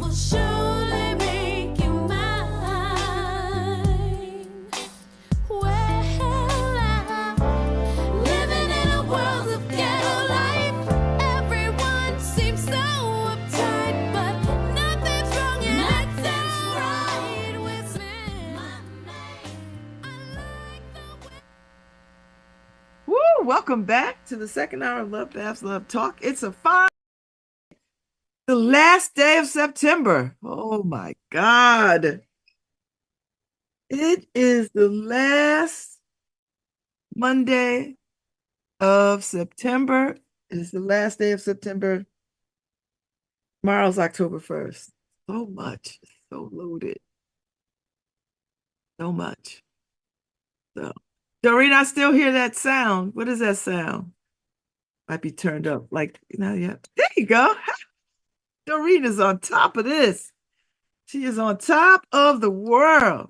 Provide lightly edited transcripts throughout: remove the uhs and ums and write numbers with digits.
will surely make you mine. Well, living in a world of ghetto life, everyone seems so uptight, but nothing's wrong and nothing's right with me. I like the way. Woo! Welcome back to the second hour of LoveBabz Love Talk. It's the last day of September. Oh my God. It is the last Monday of September. It is the last day of September. Tomorrow's October 1st. So much. So loaded. So much. So, Doreen, I still hear that sound. What is that sound? Might be turned up. Like, yeah. There you go. Doreen is on top of this. She is on top of the world.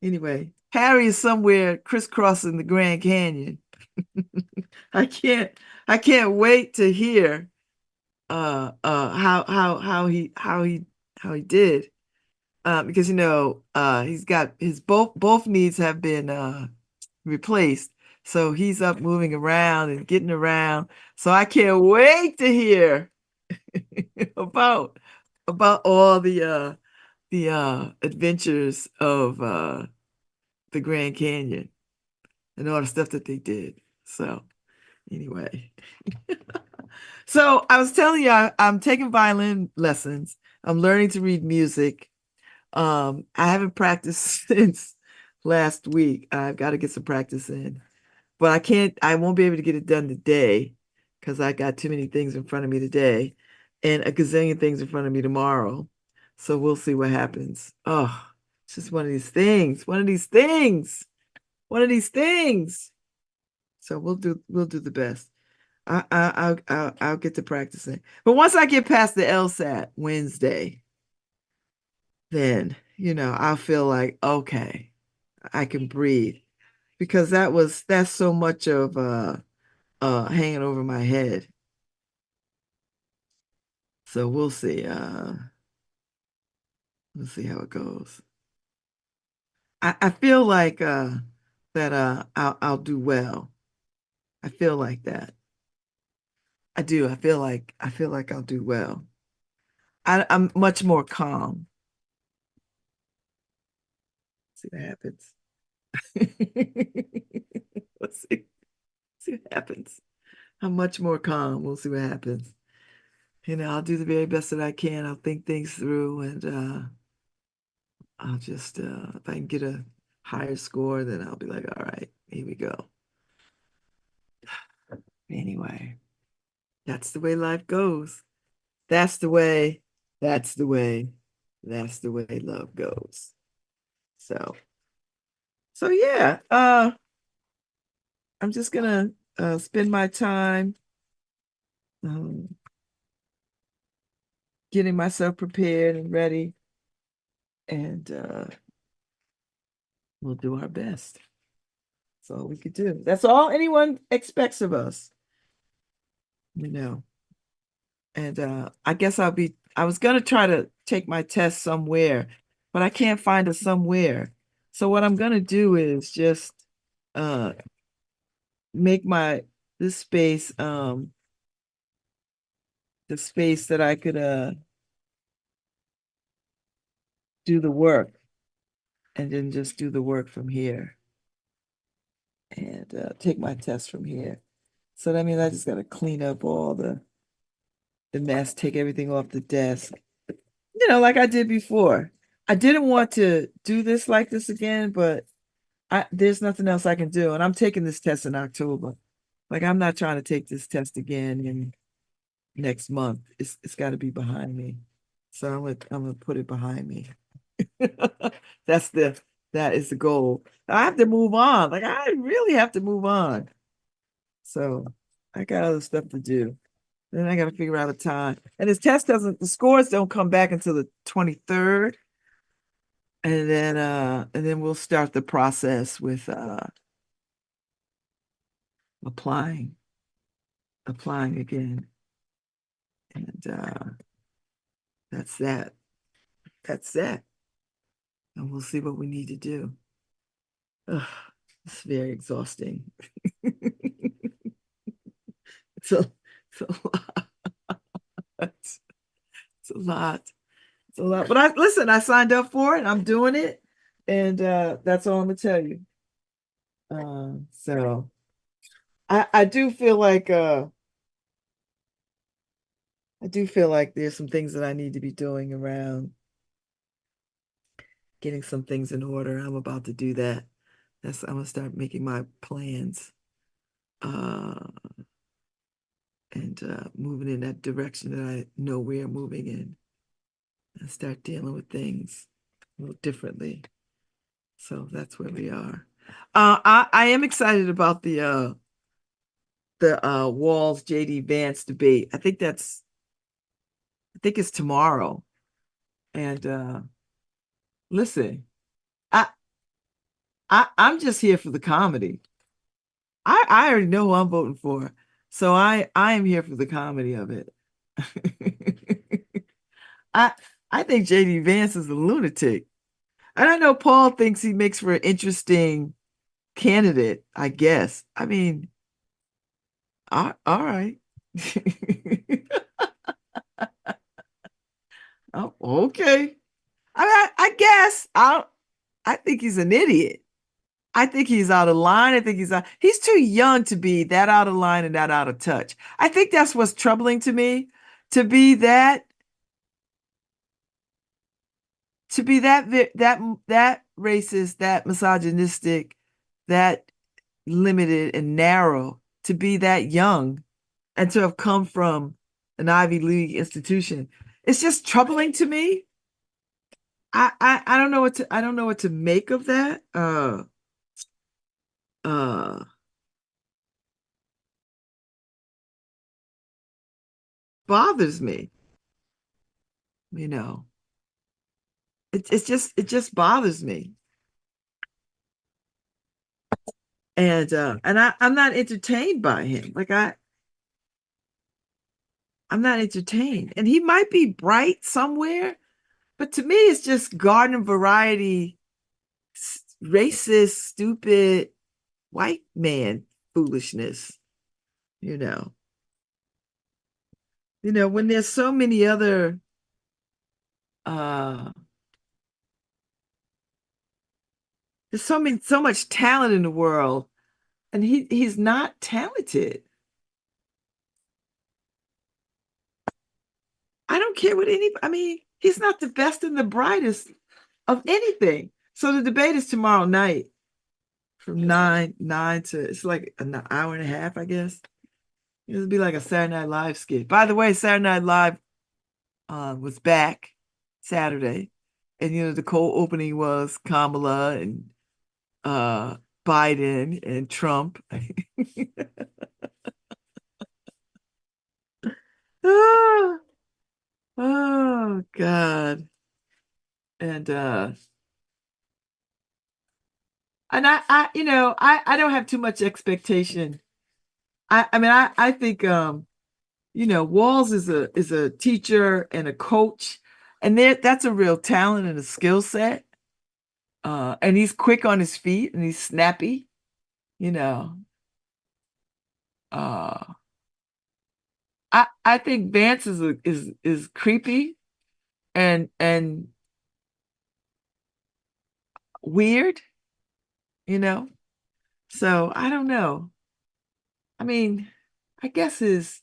Anyway, Harry is somewhere crisscrossing the Grand Canyon. I can't wait to hear how he did. Because he's got his both knees have been replaced. So he's up moving around and getting around. So I can't wait to hear about all the adventures of the Grand Canyon and all the stuff that they did. So anyway, so I was telling you I'm taking violin lessons. I'm learning to read music. I haven't practiced since last week. I've got to get some practice in, but I won't be able to get it done today because I got too many things in front of me today and a gazillion things in front of me tomorrow. So we'll see what happens. Oh, it's just one of these things, one of these things, one of these things. So we'll do the best. I'll get to practicing. But once I get past the LSAT Wednesday, then I'll feel like, okay, I can breathe because that's so much of hanging over my head. So we'll see. We'll see how it goes. I feel like that I'll do well. I feel like that. I do. I feel like I'll do well. I'm much more calm. See what happens. Let's see what happens. I'm much more calm. We'll see what happens. I'll do the very best that I can. I'll think things through and I'll just if I can get a higher score, then I'll be like, all right, here we go. Anyway, that's the way life goes. That's the way, that's the way, that's the way love goes. So, so yeah, I'm just gonna spend my time um, getting myself prepared and ready, and we'll do our best. That's all we could do. That's all anyone expects of us, you know. And I guess I was gonna try to take my test somewhere, but I can't find a somewhere. So what I'm gonna do is just uh make this space the space that I could do the work and then just do the work from here and take my test from here. So that means I just gotta clean up all the mess, take everything off the desk, like I did before. I didn't want to do this like this again, but there's nothing else I can do. And I'm taking this test in October. Like I'm not trying to take this test again in next month. It's got to be behind me. So I'm gonna put it behind me. That's that is the goal. I have to move on. Like I really have to move on. So I got other stuff to do. Then I got to figure out a time. And the scores don't come back until the 23rd. And then we'll start the process with applying again. And that's that. that's that. And we'll see what we need to do. Ugh, it's very exhausting. It's a, it's a lot. It's a lot. It's a lot. But I listen, I signed up for it. I'm doing it. And that's all I'm gonna tell you. So I do feel like there's some things that I need to be doing around getting some things in order. I'm about to do that. I'm gonna start making my plans uh and moving in that direction that I know we're moving in and start dealing with things a little differently. So that's where we are. I am excited about the Walls JD Vance debate. I think it's tomorrow. And listen, I I'm just here for the comedy. I already know who I'm voting for. So I am here for the comedy of it. I I think JD Vance is a lunatic. And I know Paul thinks he makes for an interesting candidate, I guess. I mean, all right. Oh, okay. I guess I think he's an idiot. I think he's out of line. I think he's too young to be that out of line and that out of touch. I think that's what's troubling to me, to be that that racist, that misogynistic, that limited and narrow, to be that young and to have come from an Ivy League institution. It's just troubling to me. I don't know what to make of that. Uh Bothers me, you know. It just bothers me. And I'm not entertained by him. Like I'm not entertained. And he might be bright somewhere, but to me it's just garden variety racist, stupid white man foolishness, you know. When there's so many other uh there's so much talent in the world and he's not talented. I don't care what anybody, I mean, he's not the best and the brightest of anything. So the debate is tomorrow night from nine to, it's like an hour and a half, I guess. It'll be like a Saturday Night Live skit. By the way, Saturday Night Live was back Saturday. And the cold opening was Kamala and uh Biden and Trump. Ah, oh God. And I don't have too much expectation. I mean I think Walls is a teacher and a coach, and that's a real talent and a skill set. And he's quick on his feet and he's snappy, you know. Uh I think Vance is creepy and weird, you know. So I don't know. I mean, I guess his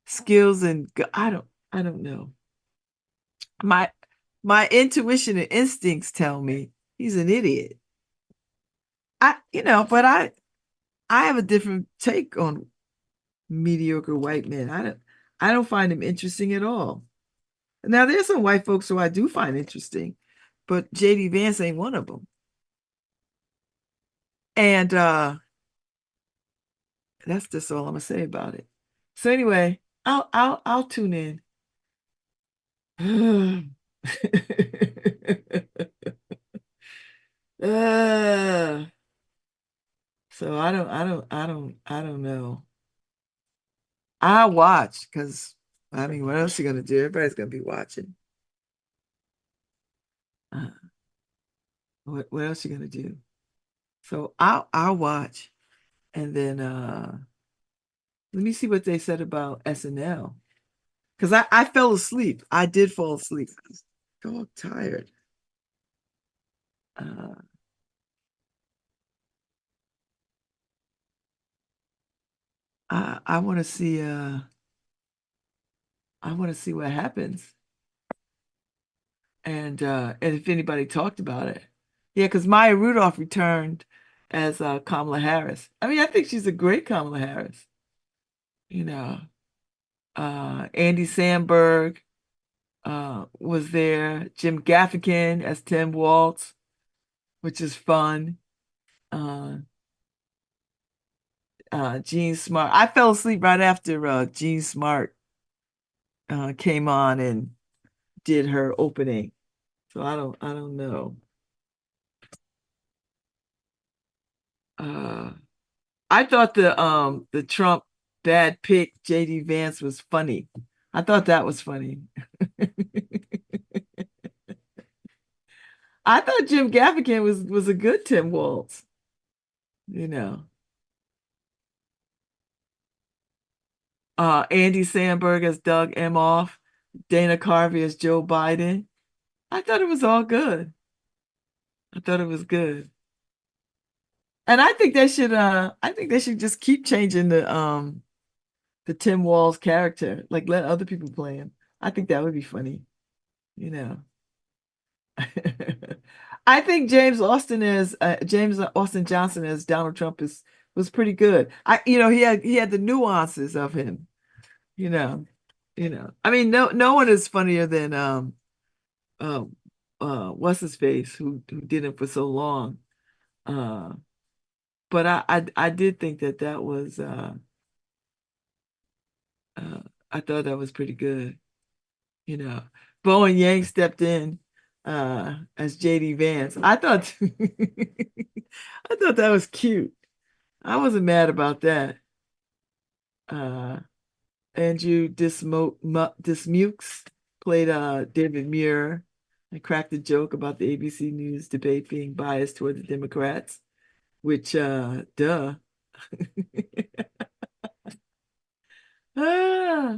skills and I don't know. My my intuition and instincts tell me he's an idiot. But I have a different take on mediocre white men. I don't find him interesting at all. Now there's some white folks who I do find interesting, but JD Vance ain't one of them. And that's just all I'm gonna say about it. So anyway, I'll tune in. Uh, so I don't know. I watch because I mean, what else you gonna do? Everybody's gonna be watching. Uh, what else you gonna do? So I'll watch, and then let me see what they said about SNL because I fell asleep. I did fall asleep. I was dog tired. Uh, I want to see I want to see what happens and if anybody talked about it. Yeah, because Maya Rudolph returned as Kamala Harris. I mean, I think she's a great Kamala Harris. You know, Andy Samberg was there, Jim Gaffigan as Tim Waltz, which is fun. Uh, Jean Smart. I fell asleep right after Jean Smart came on and did her opening. So I don't know. Uh, I thought the Trump bad pick JD Vance was funny. I thought that was funny. I thought Jim Gaffigan was a good Tim Waltz, you know. Andy Samberg as Doug Emhoff, Dana Carvey as Joe Biden. I thought it was all good. I thought it was good. And I think they should just keep changing the Tim Walz character. Like let other people play him. I think that would be funny, you know. I think James Austin Johnson as Donald Trump is was pretty good. He had the nuances of him, you know. I mean no one is funnier than uh what's his face who did it for so long. Uh but I did think that was uh I thought that was pretty good, you know. Bowen Yang stepped in as JD Vance. I thought I thought that was cute. I wasn't mad about that. Uh Andrew Dismukes played David Muir and cracked a joke about the ABC News debate being biased toward the Democrats, which duh. Ah,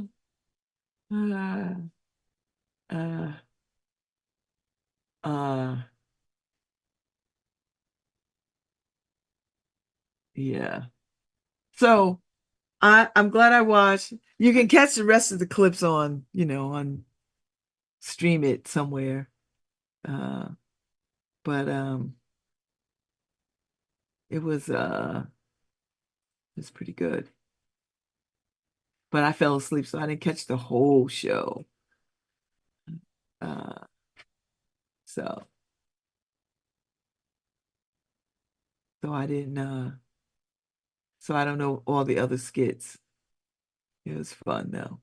ah, ah, ah, yeah. So I'm glad I watched. You can catch the rest of the clips on, on stream it somewhere. Uh, but it was pretty good. But I fell asleep, so I didn't catch the whole show. Uh, so so I didn't so I don't know all the other skits. It was fun though.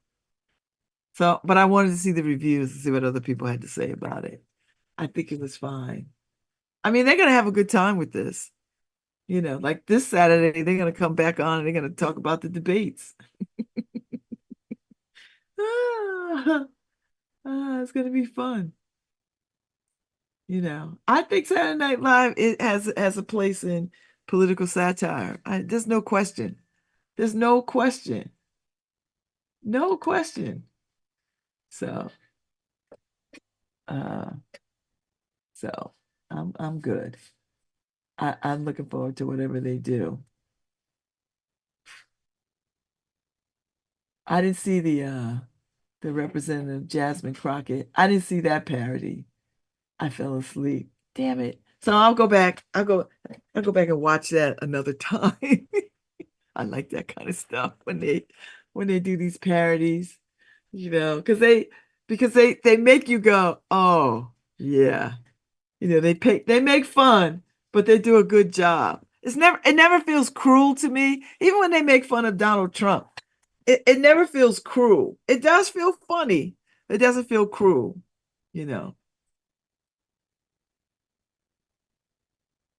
So, but I wanted to see the reviews and see what other people had to say about it. I think it was fine. I mean, they're gonna have a good time with this. Like this Saturday, they're gonna come back on and they're gonna talk about the debates. Ah, it's gonna be fun. I think Saturday Night Live it has a place in political satire. There's no question. There's no question. No question. So, uh, so I'm good. I'm looking forward to whatever they do. I didn't see the Representative Jasmine Crockett. I didn't see that parody. I fell asleep. Damn it. So I'll go back. I'll go back and watch that another time. I like that kind of stuff when they do these parodies, because they make you go, "Oh, yeah." They make fun, but they do a good job. It never feels cruel to me, even when they make fun of Donald Trump. It never feels cruel. It does feel funny. It doesn't feel cruel, you know.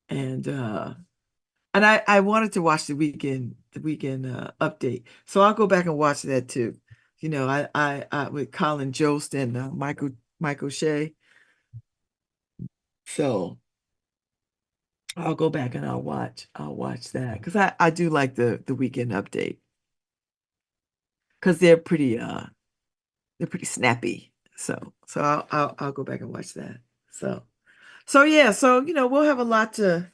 And I wanted to watch the weekend update. So I'll go back and watch that too. I with Colin Jost and Michael Shea. So I'll go back and I'll watch that because I do like the weekend update because they're pretty snappy. So I'll go back and watch that. So yeah, so we'll have a lot to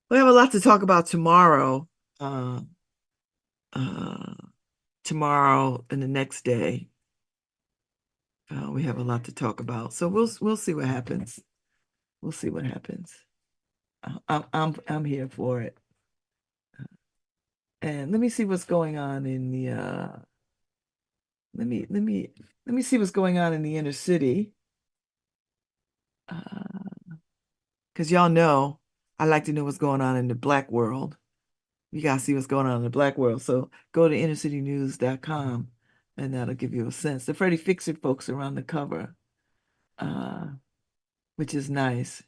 talk about tomorrow. Uh uh Tomorrow and the next day. We have a lot to talk about. So we'll see what happens. We'll see what happens. I'm here for it. And let me see what's going on in the let me see what's going on in the inner city. Because y'all know I like to know what's going on in the black world. You gotta see what's going on in the black world. So go to innercitynews.com and that'll give you a sense. The Freddie Fixer folks are on the cover, uh, which is nice.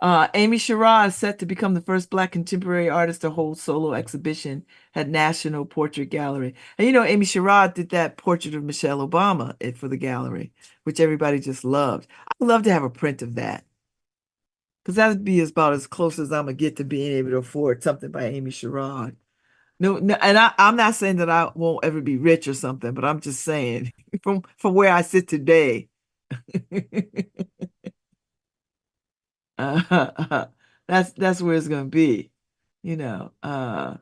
Amy Sherrod is set to become the first Black contemporary artist to hold solo exhibition at National Portrait Gallery. And Amy Sherrod did that portrait of Michelle Obama for the gallery, which everybody just loved. I'd love to have a print of that because that'd be about as close as I'm gonna get to being able to afford something by Amy Sherrod. No, no, and I'm not saying that I won't ever be rich or something, but I'm just saying from where I sit today. Uh, that's where it's gonna be, you know. Uh,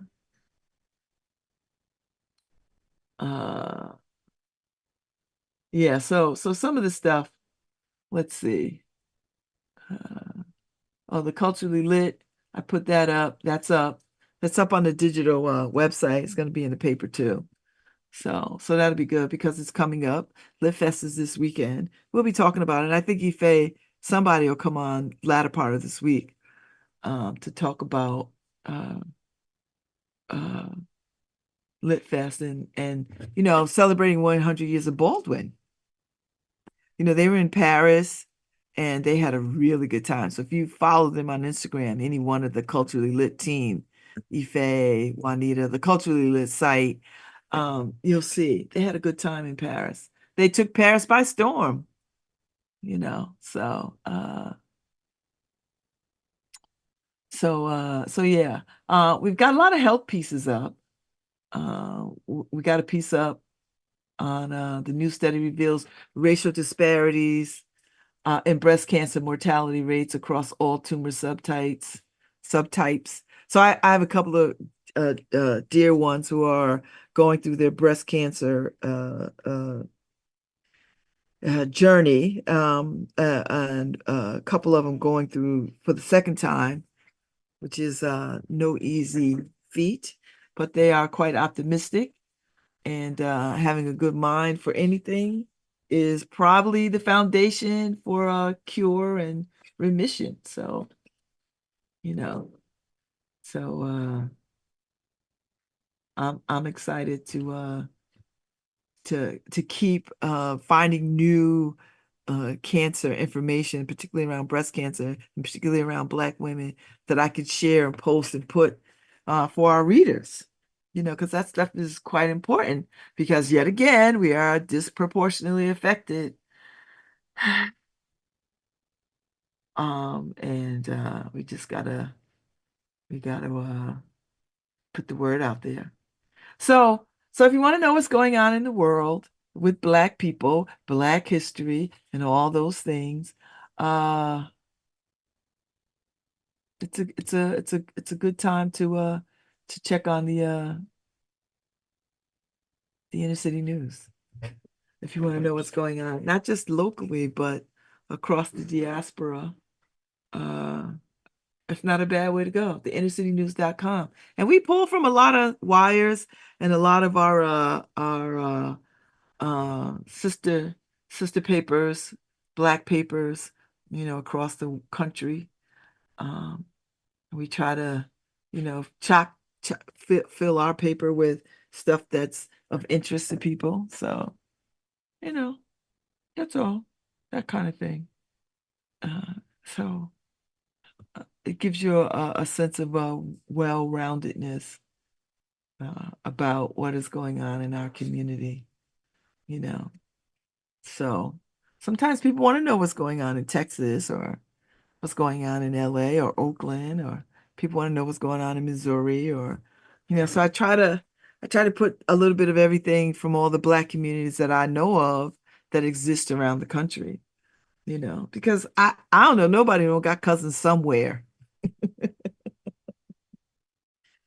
yeah. So some of the stuff. Let's see. Oh, the culturally lit. I put that up. That's up. That's up on the digital website. It's gonna be in the paper too. So that'll be good because it's coming up. Lit Fest is this weekend. We'll be talking about it. And I think somebody will come on latter part of this week to talk about uh, uh, Lit Fest and celebrating 100 years of Baldwin. They were in Paris and they had a really good time. So if you follow them on Instagram, any one of the culturally lit team, Ife, Juanita, the culturally lit site, you'll see they had a good time in Paris. They took Paris by storm, you know. So yeah. We've got a lot of health pieces up. We got a piece up on the new study reveals racial disparities in breast cancer mortality rates across all tumor subtypes. So I have a couple of dear ones who are going through their breast cancer journey, and a couple of them going through for the second time, which is no easy feat, but they are quite optimistic and having a good mind for anything is probably the foundation for a cure and remission. So, you know, so I'm excited to keep finding new cancer information, particularly around breast cancer, and particularly around Black women that I could share and post and put for our readers. Because that stuff is quite important because yet again, we are disproportionately affected. And we gotta put the word out there. So if you want to know what's going on in the world with Black people, Black history, and all those things, uh, it's a good time to check on the inner city news. If you want to know what's going on, not just locally, but across the diaspora, uh, it's not a bad way to go. The innercitynews.com. And we pull from a lot of wires and a lot of our sister papers, Black papers, across the country. Um, we try to, fill our paper with stuff that's of interest to people. So, you know, that's all, that kind of thing. So it gives you a sense of well-roundedness about what is going on in our community, you know. So, Sometimes people want to know what's going on in Texas or what's going on in LA or Oakland, or people want to know what's going on in Missouri, or so I try to put a little bit of everything from all the Black communities that I know of that exist around the country, because I don't know, nobody don't got cousins somewhere.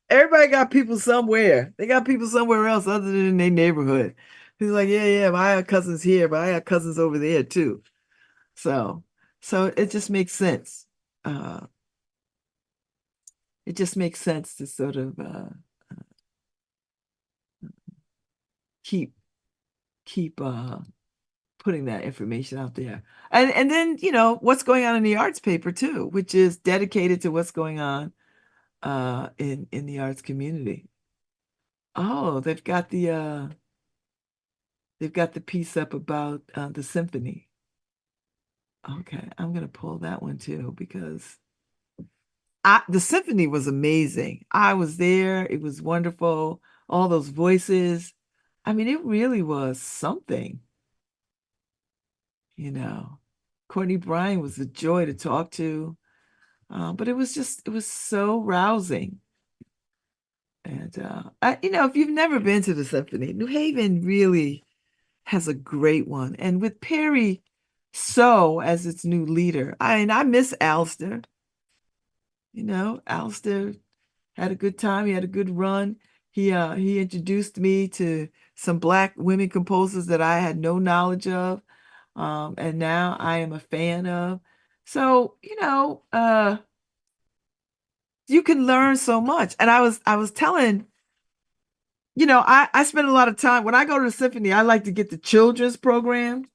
Everybody got people somewhere. They got people somewhere else other than in their neighborhood. He's like, yeah, yeah, but I have cousins here, but I have cousins over there too. So, so it just makes sense. Uh, it just makes sense to sort of keep keep putting that information out there. And then, what's going on in the arts paper too, which is dedicated to what's going on in the arts community. Oh, they've got the piece up about the symphony. Okay, I'm gonna pull that one too because the symphony was amazing. I was there. It was wonderful. All those voices. I mean, it really was something, you know. Courtney Bryan was a joy to talk to. But it was so rousing. And if you've never been to the symphony, New Haven really has a great one. And with Perry So as its new leader, I miss Alistair. Alistair had a good time. He had a good run. He introduced me to some Black women composers that I had no knowledge of, and now I am a fan of. So, you can learn so much. And I was telling, I spend a lot of time when I go to the symphony, I like to get the children's program.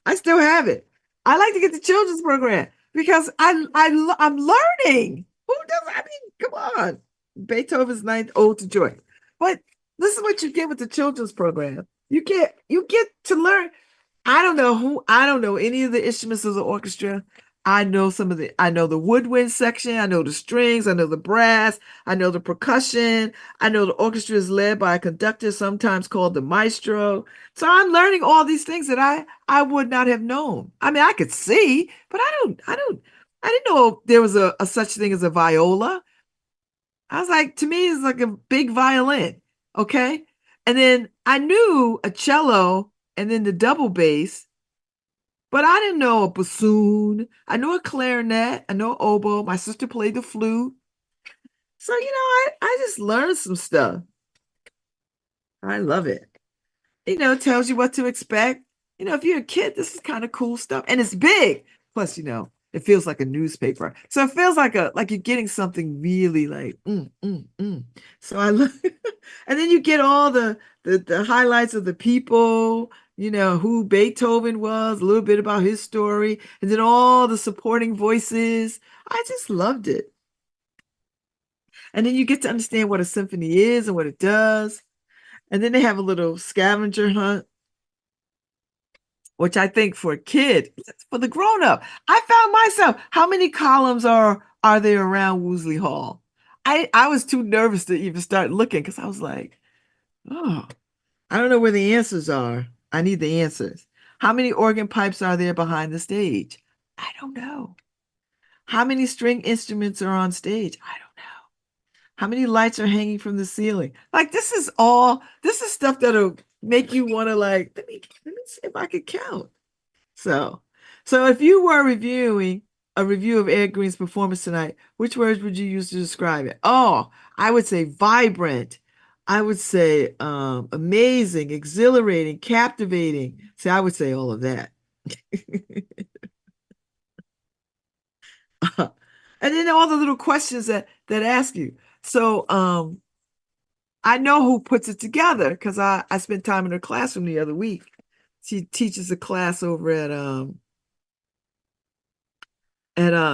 I still have it. I like to get the children's program because I'm learning. Who does? I mean, come on. Beethoven's Ninth Ode to Joy. But this is what you get with the children's program. You get to learn. I don't know any of the instruments of the orchestra. I know the woodwind section, I know the strings, I know the brass, I know the percussion, I know the orchestra is led by a conductor, sometimes called the maestro. So I'm learning all these things that I would not have known. I mean, I could see, but I didn't know there was a such thing as a viola. I was like, to me, it's like a big violin. Okay. And then I knew a cello and then the double bass. But I didn't know a bassoon. I knew a clarinet. I know oboe. My sister played the flute. So, I just learned some stuff. I love it. It tells you what to expect. If you're a kid, this is kind of cool stuff. And it's big. Plus, it feels like a newspaper. So it feels like you're getting something really like, So I love and then you get all the highlights of the people, who Beethoven was, a little bit about his story, and then all the supporting voices. I just loved it. And then you get to understand what a symphony is and what it does. And then they have a little scavenger hunt, which I think for a kid, for the grown up, I found myself, how many columns are there around Woosley Hall? I was too nervous to even start looking because I was like, oh, I don't know where the answers are. I need the answers. How many organ pipes are there behind the stage? I don't know. How many string instruments are on stage? I don't know. How many lights are hanging from the ceiling? Like this is stuff that'll make you want to like, let me see if I can count. So, so if you were reviewing a review of Ed Green's performance tonight, which words would you use to describe it? Oh, I would say vibrant. I would say amazing, exhilarating, captivating. See, I would say all of that. And then all the little questions that ask you. So I know who puts it together because I spent time in her classroom the other week. She teaches a class over at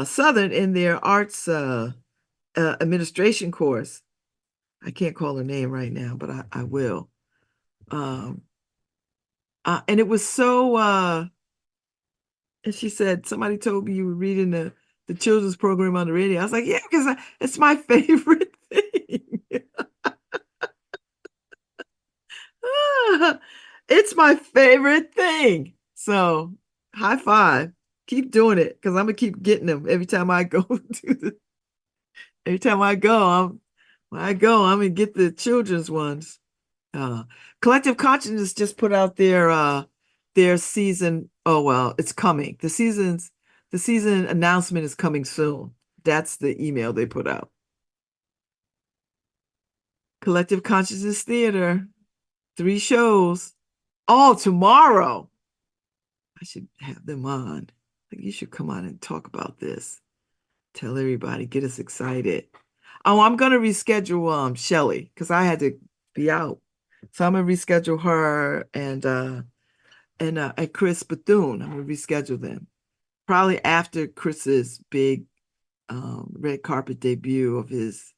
Southern in their arts administration course. I can't call her name right now, but I will. Um, and it was so and she said, somebody told me you were reading the children's program on the radio. I was like, yeah, because it's my favorite thing. It's my favorite thing. So high five. Keep doing it because I'm gonna keep getting them every time I go to every time I go, I'm gonna get the children's ones. Uh, Collective Consciousness just put out their season. Oh well, it's coming. The season announcement is coming soon. That's the email they put out. Collective Consciousness Theater, 3 shows. Oh, tomorrow. I should have them on. Like you should come on and talk about this. Tell everybody, get us excited. Oh, I'm gonna reschedule Shelly because I had to be out. So I'm gonna reschedule her and Chris Bethune. I'm gonna reschedule them. Probably after Chris's big red carpet debut of his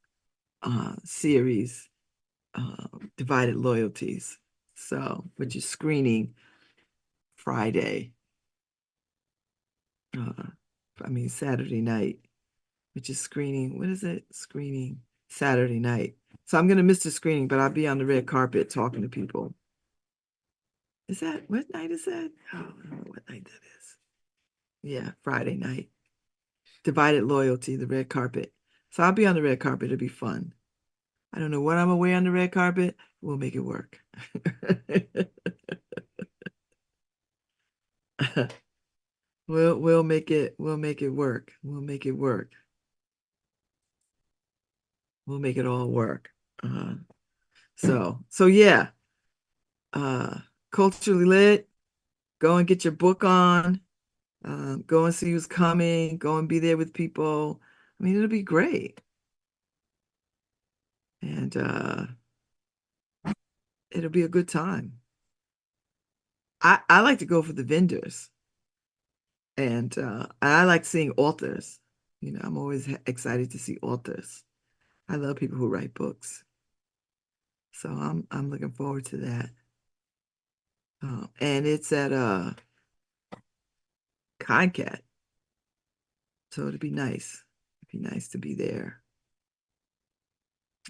series, Divided Loyalties. So, which is screening Friday. Uh, I mean Saturday night, which is screening. What is it? Screening Saturday night. So I'm gonna miss the screening, but I'll be on the red carpet talking to people. Is that what night is that? Oh, I don't know what night that is. Yeah, Friday night. Divided Loyalty, the red carpet. So I'll be on the red carpet. It'll be fun. I don't know what I'm away on the red carpet. We'll make it work. We'll make it work. We'll make it work. We'll make it all work. So yeah. Uh Culturally lit. Go and get your book on. Go and see who's coming. Go and be there with people. I mean, it'll be great. And it'll be a good time. I like to go for the vendors. And I like seeing authors. I'm always excited to see authors. I love people who write books. So I'm looking forward to that. And it's at Concat. So it'd be nice. It'd be nice to be there.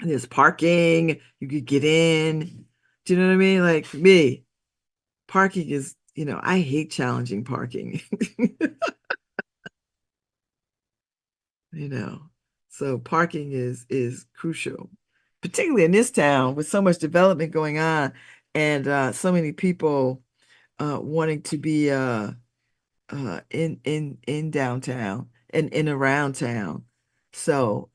And there's parking. You could get in. Do you know what I mean? Like me, parking is, I hate challenging parking. you know. So parking is crucial, particularly in this town with so much development going on and so many people wanting to be in downtown and in around town. So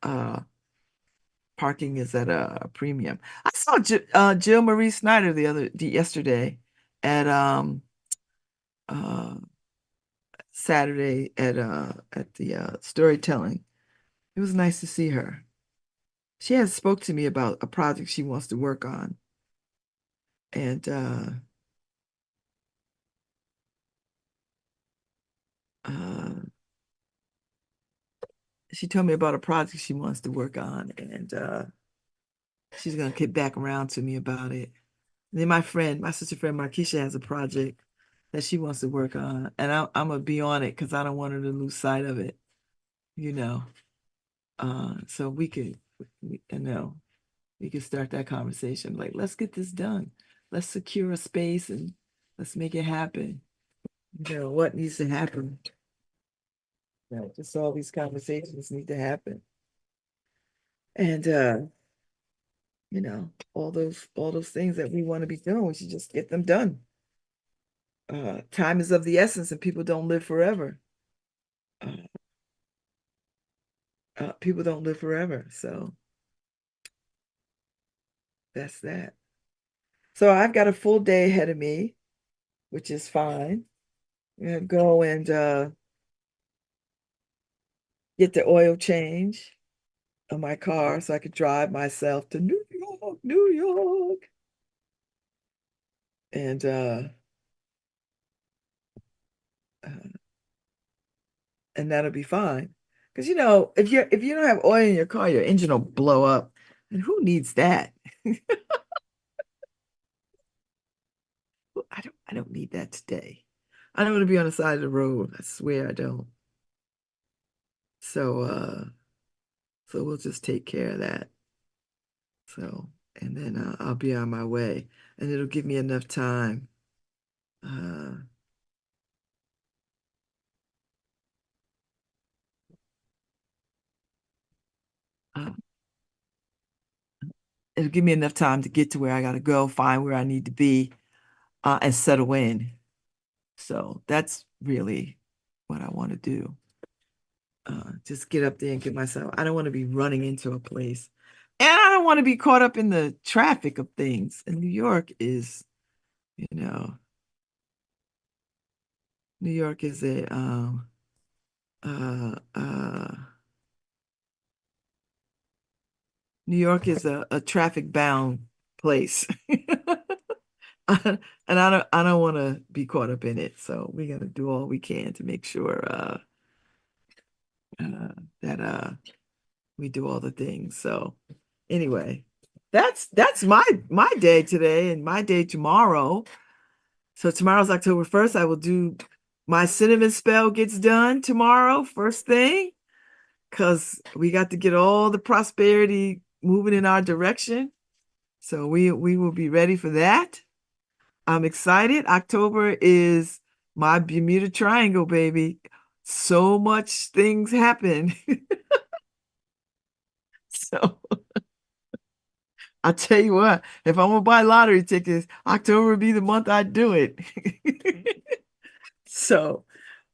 parking is at a premium. I saw Jill Marie Snyder yesterday at uh Saturday at the storytelling. It was nice to see her. She has spoke to me about a project she wants to work on. And uh, she told me about a project she wants to work on, and she's gonna get back around to me about it. And then my sister friend Markeisha has a project that she wants to work on, and I'm gonna be on it because I don't want her to lose sight of it, you know. So we could start that conversation. Like, let's get this done. Let's secure a space and let's make it happen. What needs to happen? Just all these conversations need to happen. And all those things that we want to be doing, we should just get them done. Time is of the essence and people don't live forever. Uh, People don't live forever. So that's that. So I've got a full day ahead of me, which is fine. I'm gonna go and get the oil change on my car so I could drive myself to New York, New York. And uh, and that'll be fine. Because if you don't have oil in your car, your engine will blow up. And who needs that? I don't need that today. I don't want to be on the side of the road. I swear I don't. So we'll just take care of that. So and then I'll be on my way. And it'll give me enough time Uh, uh, it'll give me enough time to get to where I got to go, find where I need to be, and settle in. So that's really what I want to do. Just get up there and get myself. I don't want to be running into a place. And I don't want to be caught up in the traffic of things. And New York is, you know, New York is a traffic bound place. And I don't want to be caught up in it. So we got to do all we can to make sure uh that we do all the things. So anyway, that's my day today and my day tomorrow. So tomorrow's October 1st. I will do my cinnamon spell gets done tomorrow, first thing, because we got to get all the prosperity moving in our direction. So we will be ready for that. I'm excited. October is my Bermuda Triangle, baby. So much things happen. So I'll tell you what, if I'm gonna buy lottery tickets, October would be the month I'd do it. So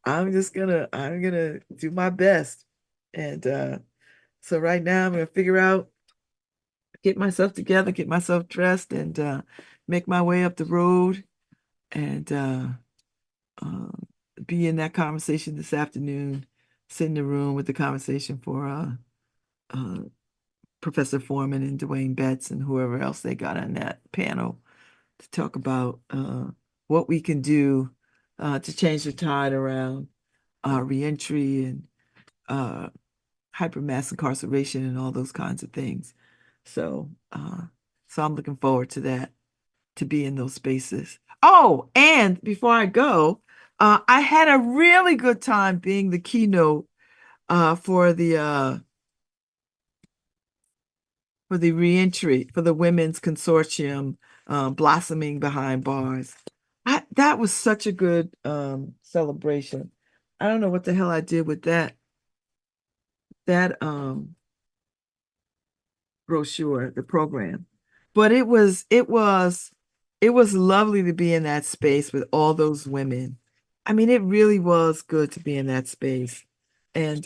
I'm gonna do my best. And so right now I'm gonna figure out, get myself together, get myself dressed, and make my way up the road and uh, be in that conversation this afternoon, sit in the room with the conversation for uh, Professor Foreman and Dwayne Betts and whoever else they got on that panel to talk about what we can do to change the tide around reentry and uh, hypermass incarceration and all those kinds of things. So, so I'm looking forward to that, to be in those spaces. Oh, and before I go, I had a really good time being the keynote for the reentry for the Women's Consortium, Blossoming Behind Bars. That was such a good celebration. I don't know what the hell I did with that brochure, the program. But it was lovely to be in that space with all those women. I mean, it really was good to be in that space. And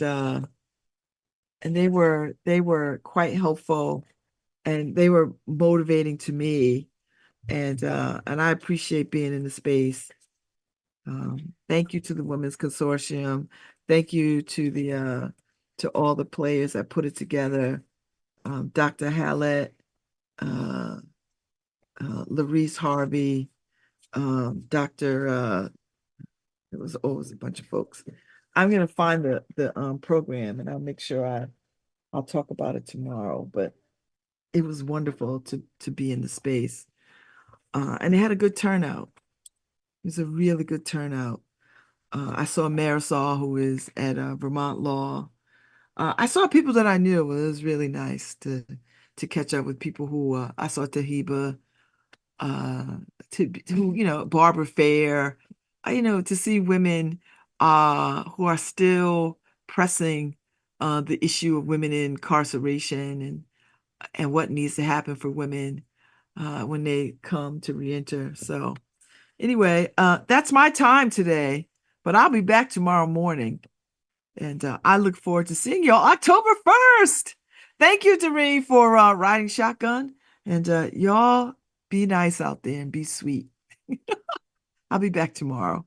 they were quite helpful, and they were motivating to me. And I appreciate being in the space. Thank you to the Women's Consortium. Thank you to all the players that put it together. Dr. Hallett, Larice Harvey, Dr. It was always a bunch of folks. I'm gonna find the program, and I'll make sure I'll talk about it tomorrow. But it was wonderful to be in the space. And they had a good turnout. It was a really good turnout. I saw Marisol, who is at Vermont Law. I saw people that I knew. Well, it was really nice to catch up with people who I saw Tahiba, Barbara Fair, to see women who are still pressing the issue of women in incarceration and what needs to happen for women when they come to reenter. So anyway, that's my time today, but I'll be back tomorrow morning. And I look forward to seeing y'all October 1st. Thank you, Doreen, for riding shotgun. And y'all be nice out there and be sweet. I'll be back tomorrow.